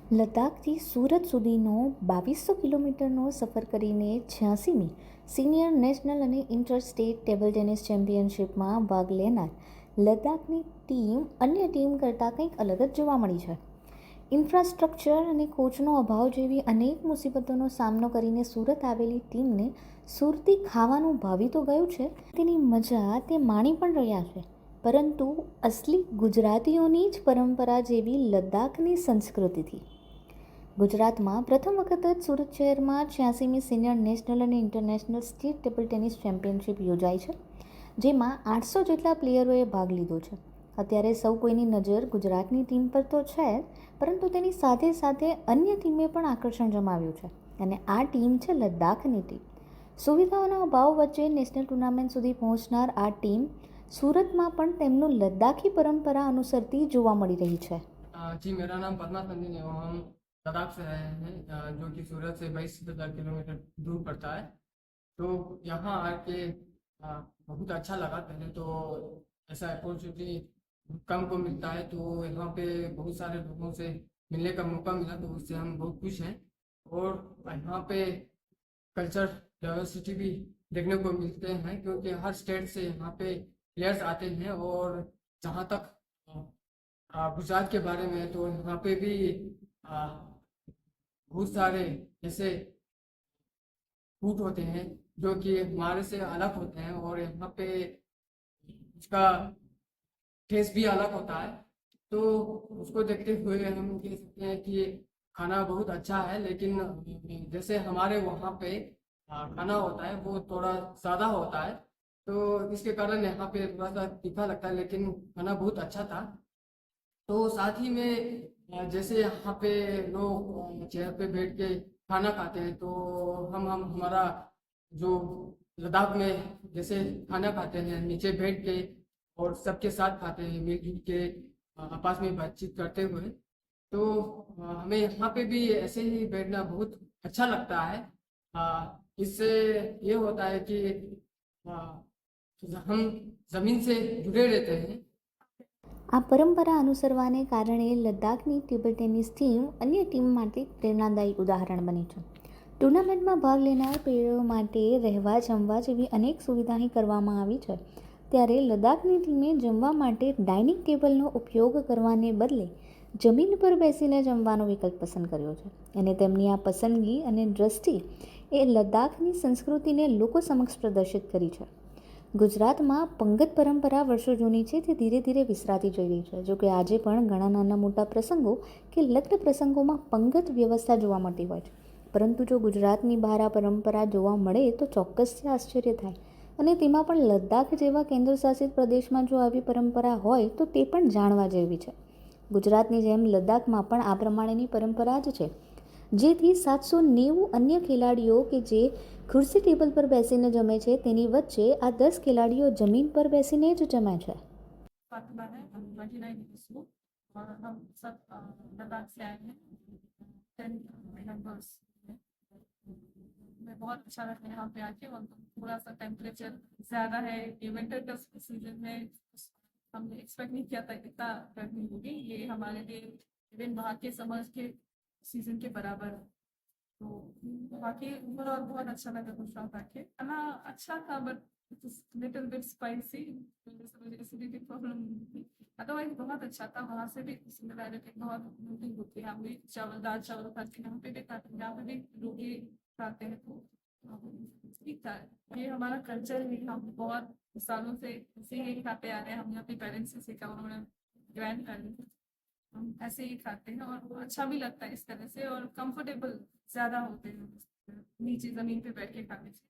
લદ્દાખથી સુરત સુધીનો 2200 કિલોમીટરનો સફર કરીને 86મી સિનિયર નેશનલ અને ઇન્ટર સ્ટેટ ટેબલ ટેનિસ ચેમ્પિયનશિપમાં ભાગ લેનાર લદ્દાખની ટીમ અન્ય ટીમ કરતાં કંઈક અલગ જ જોવા મળી છે. ઇન્ફ્રાસ્ટ્રક્ચર અને કોચનો અભાવ જેવી અનેક મુસીબતોનો સામનો કરીને સુરત આવેલી ટીમને સુરતી ખાવાનું ભાવી તો ગયું છે, તેની મજા તે માણી પણ રહ્યા છે. પરંતુ અસલી ગુજરાતીઓની જ પરંપરા જેવી લદ્દાખની સંસ્કૃતિથી. ગુજરાતમાં પ્રથમ વખત જ સુરત શહેરમાં 86મી સિનિયર નેશનલ અને international state table tennis championship યોજાઈ છે, જેમાં 800 જેટલા પ્લેયરોએ ભાગ લીધો છે. અત્યારે સૌ કોઈની નજર ગુજરાતની ટીમ પર તો છે જ, પરંતુ તેની સાથે સાથે અન્ય ટીમે પણ આકર્ષણ જમાવ્યું છે, અને આ ટીમ છે લદ્દાખની ટીમ. સુવિધાઓના અભાવ વચ્ચે નેશનલ ટુર્નામેન્ટ સુધી પહોંચનાર આ ટીમ सूरत में તેમનું લદ્દાખી પરંપરા અનુસરતી જોવા મળી રહી છે. जी, मेरा नाम पद्मा संदीन है और हम लद्दाख से आए हैं, जो कि सूरत से 22,000 किलोमीटर दूर पड़ता है। तो यहाँ आके बहुत अच्छा लगा। पहले तो ऐसा अपॉर्चुनिटी कम को मिलता है, तो यहाँ पे बहुत सारे लोगों से मिलने का मौका मिला, तो उससे हम बहुत खुश हैं। और यहाँ पे कल्चर डाइवर्सिटी भी देखने को मिलते हैं, क्योंकि हर स्टेट से यहाँ पे प्लेयर्स आते हैं। और जहाँ तक गुजरात के बारे में, तो यहाँ पे भी बहुत सारे ऐसे फूड होते हैं जो कि हमारे से अलग होते हैं, और यहाँ पे इसका टेस्ट भी अलग होता है। तो उसको देखते हुए हम कह सकते हैं कि खाना बहुत अच्छा है, लेकिन जैसे हमारे वहाँ पे खाना होता है वो थोड़ा ज़्यादा होता है, तो इसके कारण यहाँ पे थोड़ा सा तीखा लगता है, लेकिन खाना बहुत अच्छा था। तो साथ ही में जैसे यहाँ पे लोग चेयर पे बैठ के खाना खाते हैं, तो हम हमारा जो लद्दाख में जैसे खाना खाते हैं नीचे बैठ के और सबके साथ खाते हैं मिलजुल के, आपस में बातचीत करते हुए। तो हमें यहाँ पे भी ऐसे ही बैठना बहुत अच्छा लगता है। इससे ये होता है कि हम ज़मीन से जुड़े रहते हैं। આ પરંપરા અનુસરવાને કારણે લદ્દાખની ટેબલ ટેનિસ ટીમ અન્ય ટીમ માટે પ્રેરણાદાયી ઉદાહરણ બની છે. ટુર્નામેન્ટમાં ભાગ લેનાર પ્લેયરો માટે રહેવા જમવા જેવી અનેક સુવિધા અહીં કરવામાં આવી છે. ત્યારે લદ્દાખની ટીમે જમવા માટે ડાઇનિંગ ટેબલનો ઉપયોગ કરવાને બદલે જમીન પર બેસીને જમવાનો વિકલ્પ પસંદ કર્યો છે, અને તેમની આ પસંદગી અને દ્રષ્ટિ એ લદ્દાખની સંસ્કૃતિને લોકો સમક્ષ પ્રદર્શિત કરી છે. ગુજરાતમાં પંગત પરંપરા વર્ષો જૂની છે, તે ધીરે ધીરે વિસરાતી જઈ રહી છે. જોકે આજે પણ ઘણા નાના મોટા પ્રસંગો કે લગ્ન પ્રસંગોમાં પંગત વ્યવસ્થા જોવા મળતી હોય છે. પરંતુ જો ગુજરાતની બહાર આ પરંપરા જોવા મળે તો ચોક્કસથી આશ્ચર્ય થાય, અને તેમાં પણ લદ્દાખ જેવા કેન્દ્રશાસિત પ્રદેશમાં જો આવી પરંપરા હોય તો તે પણ જાણવા જેવી છે. ગુજરાતની જેમ લદ્દાખમાં પણ આ પ્રમાણેની પરંપરા જ છે, જેથી 790 અન્ય ખેલાડીઓ કે જે ખુરશી ટેબલ પર બેસીને જમે છે, તેની વચ્ચે આ 10 ખેલાડીઓ જમીન પર બેસીને જ જમે છે. फातिमा है, हम 29 ईयर्स हूँ और हम सब लद्दाख से आए हैं। 10 मेंबर्स हैं। मैं बहुत अच्छा लगता है यहाँ पे आके, और थोड़ा सा टेम्परेचर ज़्यादा है। ये विंटर का सीजन में हमने एक्सपेक्ट नहीं किया था इतना गर्मी होगी। ये हमारे लिए इवन वहाँ के समर के सीजन के बराबर है। तो बाकी ओवरऑल बहुत अच्छा लगा गुजरात आके। खाना अच्छा था, बट लिटिल बिट स्पाइसी, मुझे एसिडिटी प्रॉब्लम थी। अदरवाइज बहुत अच्छा था। वहाँ से भी सिमिलैरिटी बहुत मिलती होती है। हम भी चावल दाल चावल खाते हैं, यहाँ पे भी खाते हैं, यहाँ पे भी रोटी खाते हैं, तो ठीक था। ये हमारा कल्चर है, हम बहुत सालों से ऐसे ही खाते आ रहे हैं। हमने अपने पेरेंट्स से सीखा, उन्होंने ग्रैंड पेरेंट्स, हम ऐसे ही खाते हैं और अच्छा भी लगता है इस तरह से, और कंफर्टेबल ज़्यादा होते हैं नीचे ज़मीन पे बैठ के खाने से।